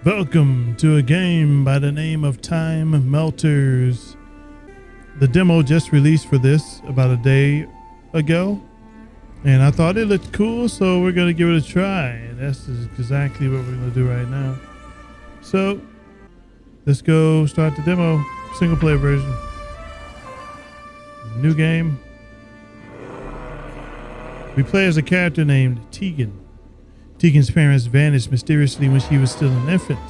Welcome to a game by the name of TimeMelters. The demo just released for this about a day ago, and I thought it looked cool, so we're going to give it a try. And that's exactly what we're going to do right now. So, let's go start the demo, single player version. New game. We play as a character named Tegan. Tegan's parents vanished mysteriously when she was still an infant.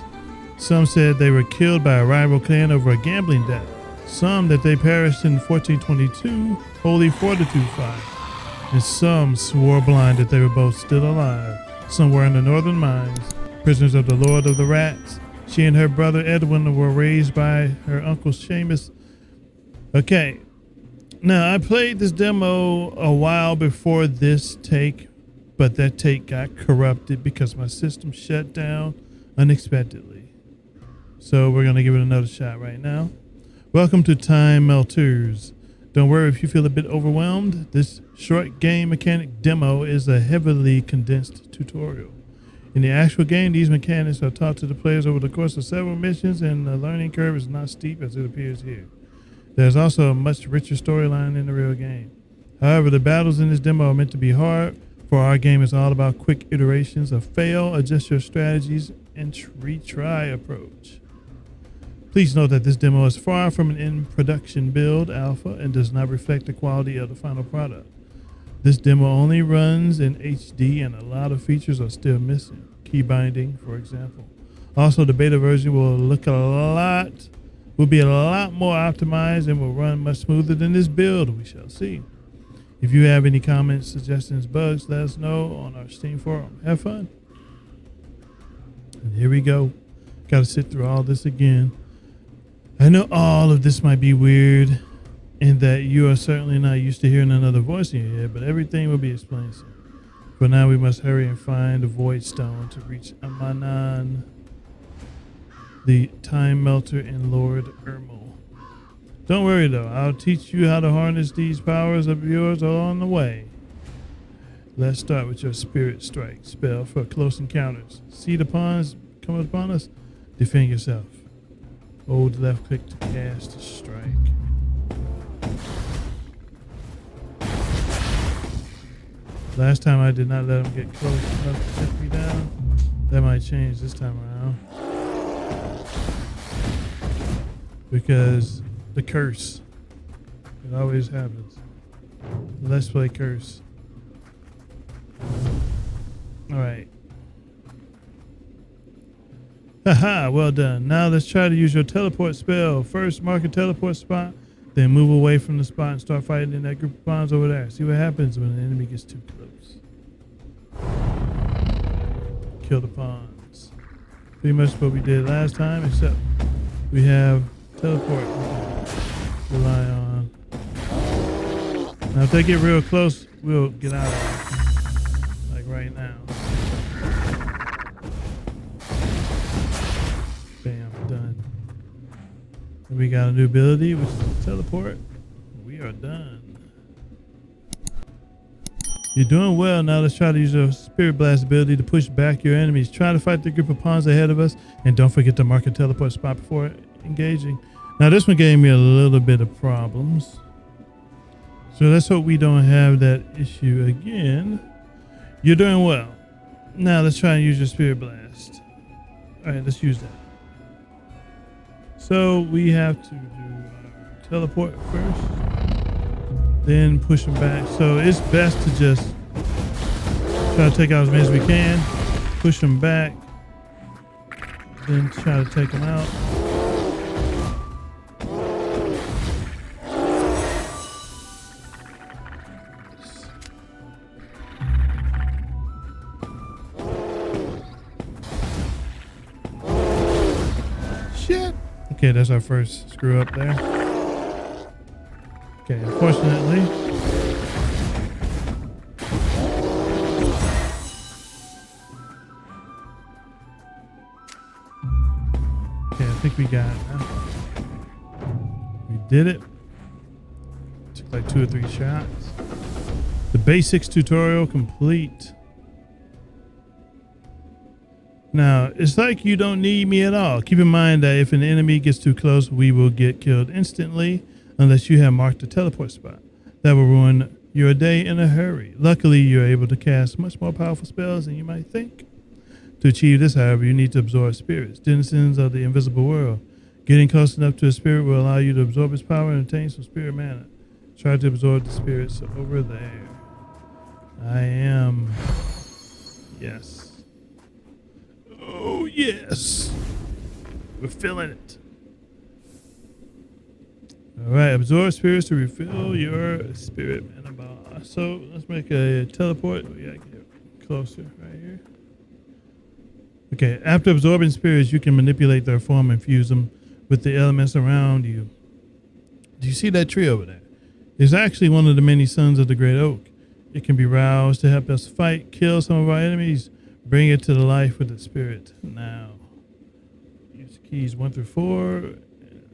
Some said they were killed by a rival clan over a gambling debt. Some that they perished in 1422, Holy Fortitude Fire. And some swore blind that they were both still alive. Some were in the northern mines, prisoners of the Lord of the Rats. She and her brother Edwin were raised by her uncle Seamus. Okay, now I played this demo a while before this take, but that take got corrupted because my system shut down unexpectedly. So we're going to give it another shot right now. Welcome to TimeMelters. Don't worry if you feel a bit overwhelmed. This short game mechanic demo is a heavily condensed tutorial. In the actual game, these mechanics are taught to the players over the course of several missions, and the learning curve is not steep as it appears here. There's also a much richer storyline in the real game. However, the battles in this demo are meant to be hard, for our game is all about quick iterations of fail, adjust your strategies, and retry approach. Please note that this demo is far from an in-production build alpha and does not reflect the quality of the final product. This demo only runs in HD and a lot of features are still missing. Key binding, for example. Also, the beta version will be a lot more optimized and will run much smoother than this build. We shall see. If you have any comments, suggestions, bugs, let us know on our Steam forum. Have fun. And here we go. Got to sit through all this again. I know all of this might be weird in that you are certainly not used to hearing another voice in your head, but everything will be explained soon. For now, we must hurry and find the Void Stone to reach Amanan, the Time Melter, and Lord Ermal. Don't worry though, I'll teach you how to harness these powers of yours along the way. Let's start with your Spirit Strike spell for close encounters. See the pawns come upon us? Defend yourself. Hold left click to cast a strike. Last time I did not let him get close enough to take me down. That might change this time around. Because the curse. It always happens. Let's play curse. Alright. Haha, well done. Now let's try to use your teleport spell. First, mark a teleport spot, then move away from the spot and start fighting in that group of pawns over there. See what happens when an enemy gets too close. Kill the pawns. Pretty much what we did last time, except we have teleport. Rely on. Now if they get real close, we'll get out of it. Like right now. Bam, done. And we got a new ability, which is teleport. We are done. You're doing well. Now let's try to use your Spirit Blast ability to push back your enemies. Try to fight the group of pawns ahead of us, and don't forget to mark a teleport spot before engaging. Now this one gave me a little bit of problems, so let's hope we don't have that issue again. You're doing well. Now let's try and use your Spirit Blast. All right, let's use that. So we have to do our teleport first, then push them back. So it's best to just try to take out as many as we can, push them back, then try to take them out. Okay, that's our first screw up there. Okay, unfortunately. Okay, I think we got it now. We did it. Took like 2 or 3 shots. The basics tutorial complete. Now, it's like you don't need me at all. Keep in mind that if an enemy gets too close, we will get killed instantly unless you have marked a teleport spot. That will ruin your day in a hurry. Luckily, you're able to cast much more powerful spells than you might think. To achieve this, however, you need to absorb spirits, denizens of the invisible world. Getting close enough to a spirit will allow you to absorb its power and obtain some spirit mana. Try to absorb the spirits over there. I am. Yes. Oh, yes. We're feeling it. All right, absorb spirits to refill your spirit mana bar. So let's make a teleport. We gotta get closer right here. Okay, after absorbing spirits, you can manipulate their form and fuse them with the elements around you. Do you see that tree over there? It's actually one of the many sons of the great oak. It can be roused to help us fight, kill some of our enemies, bring it to the life with the spirit. Now, use keys 1 through 4, and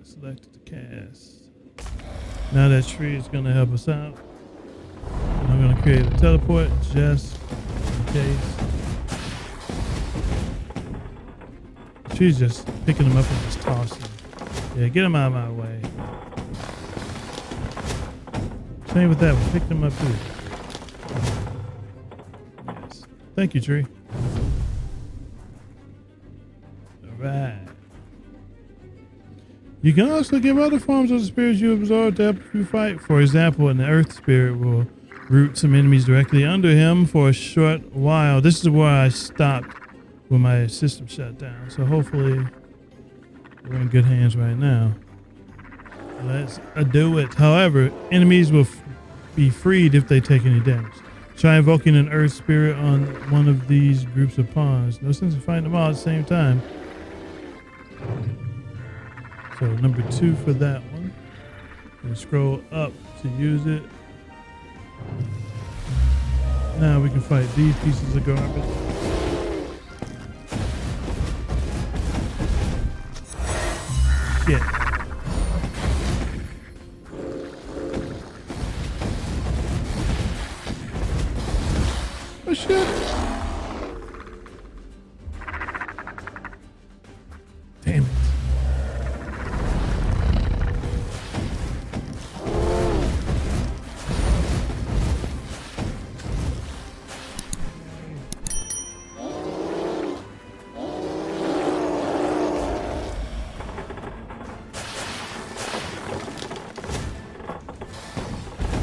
select the cast. Now that tree is going to help us out. And I'm going to create a teleport just in case. The tree's just picking them up and just tossing. Yeah, get them out of my way. Same with that one. Pick them up too. Yes. Thank you, tree. All right. You can also give other forms of the spirits you absorb to help you fight. For example, an earth spirit will root some enemies directly under him for a short while. This is where I stopped when my system shut down. So hopefully we're in good hands right now. Let's do it. However, enemies will be freed if they take any damage. Try invoking an earth spirit on one of these groups of pawns. No sense in fighting them all at the same time. So number 2 for that one. And scroll up to use it. Now we can fight these pieces of garbage. Shit. Oh shit. Damn it.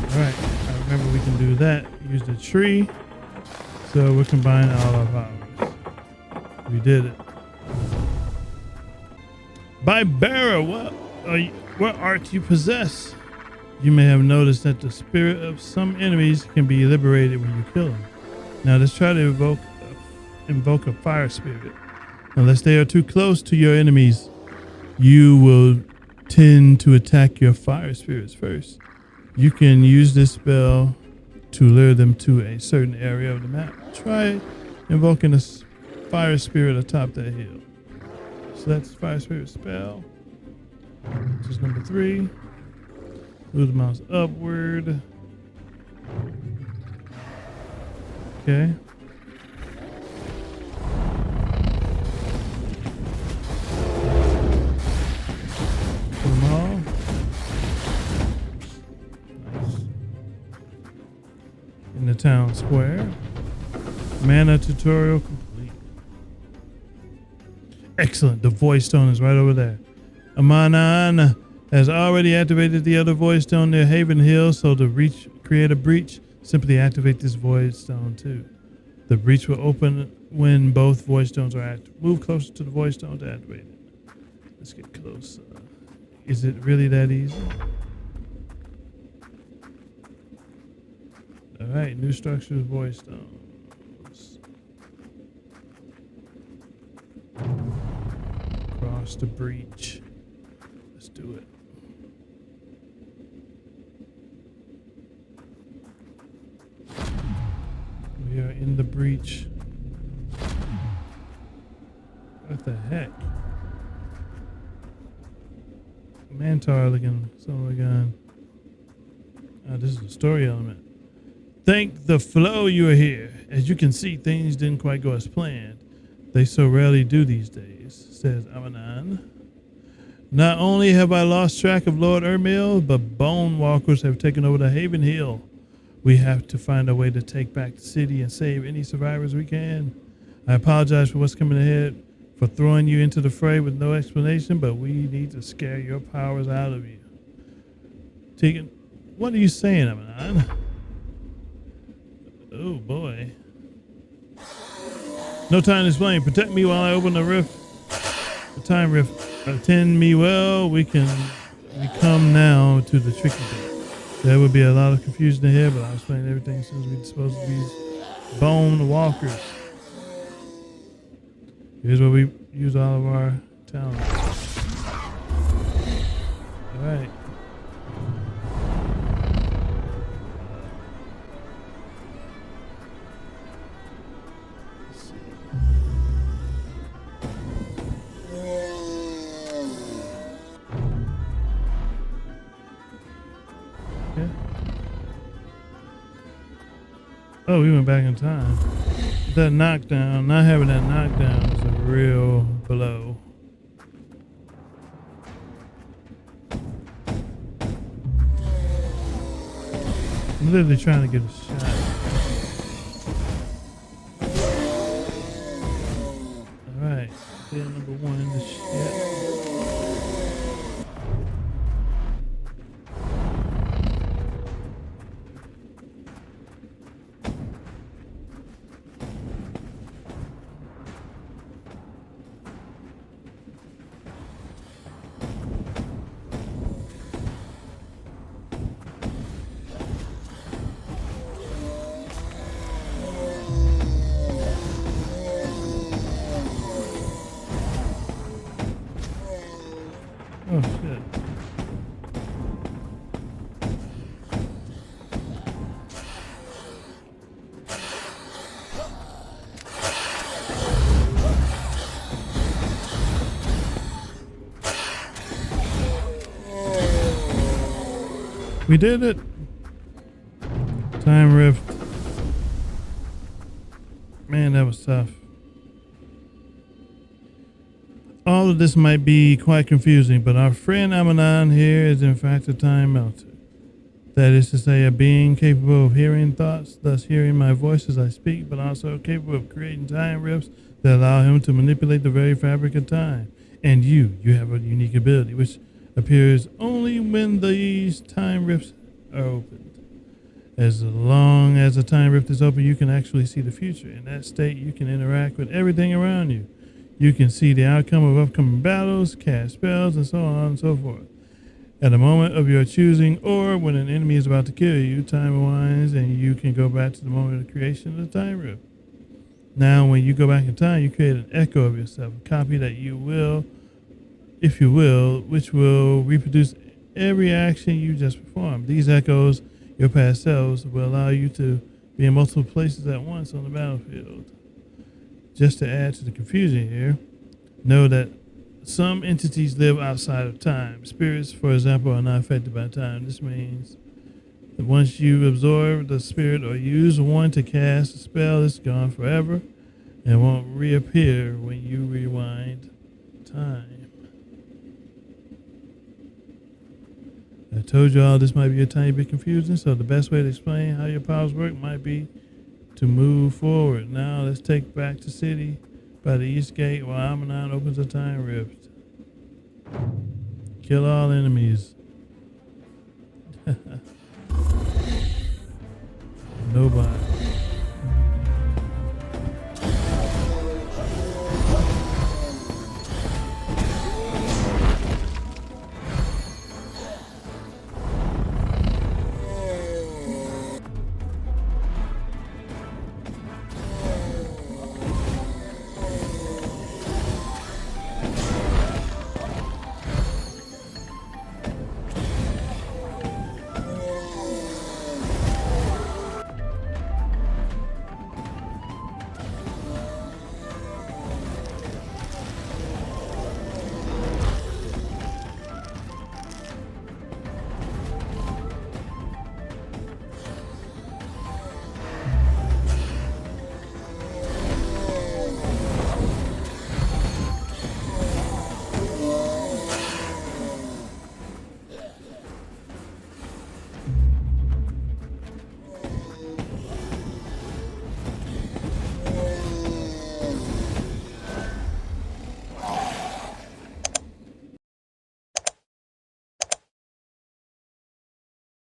Alright, I remember we can do that. Use the tree. So we'll combine all our powers. We did it. By Barra, what art you possess? You may have noticed that the spirit of some enemies can be liberated when you kill them. Now let's try to invoke a fire spirit. Unless they are too close to your enemies, you will tend to attack your fire spirits first. You can use this spell to lure them to a certain area of the map. Try invoking a fire spirit atop that hill. So that's fire spirit spell. This is number 3. Move the mouse upward. Okay. Put them all. Nice. In the town square. Mana tutorial complete. Excellent. The voice stone is right over there. Amanan has already activated the other void stone near Haven Hill, so to create a breach, simply activate this void stone too. The breach will open when both void stones are active. Move closer to the void stone to activate it. Let's get close. Is it really that easy? All right, new structures, void stones. Cross the breach. Let's do it. We are in the breach. What the heck? Mantar looking son of a gun. This is a story element. Thank the flow you are here. As you can see, things didn't quite go as planned. They so rarely do these days, says Amanan. Not only have I lost track of Lord Ermil, but bone walkers have taken over the Haven Hill. We have to find a way to take back the city and save any survivors we can. I apologize for what's coming ahead, for throwing you into the fray with no explanation, but we need to scare your powers out of you. Tegan, what are you saying, Amanan? Oh boy. No time to explain. Protect me while I open the rift. The time rift. Attend me well. We come now to the tricky bit. There will be a lot of confusion ahead, but I'll explain everything as soon as we dispose of these bone walkers. Here's where we use all of our talents. All right. Oh, we went back in time. That knockdown, not having that knockdown was a real blow. I'm literally trying to get a shot. Alright, player number one in the shit. Oh shit. We did it. Time rift. Man, that was tough. All of this might be quite confusing, but our friend Amanan here is in fact a time melter. That is to say, a being capable of hearing thoughts, thus hearing my voice as I speak, but also capable of creating time rifts that allow him to manipulate the very fabric of time. And you have a unique ability, which appears only when these time rifts are opened. As long as a time rift is open, you can actually see the future. In that state, you can interact with everything around you. You can see the outcome of upcoming battles, cast spells, and so on and so forth. At a moment of your choosing, or when an enemy is about to kill you, time rewinds and you can go back to the moment of creation of the time rift. Now, when you go back in time, you create an echo of yourself, a copy that you will, if you will, which will reproduce every action you just performed. These echoes, your past selves, will allow you to be in multiple places at once on the battlefield. Just to add to the confusion here, know that some entities live outside of time. Spirits, for example, are not affected by time. This means that once you absorb the spirit or use one to cast a spell, it's gone forever and won't reappear when you rewind time. I told you all this might be a tiny bit confusing, so the best way to explain how your powers work might be to move forward. Now let's take back the city by the east gate while Amanan opens a time rift. Kill all enemies. Nobody.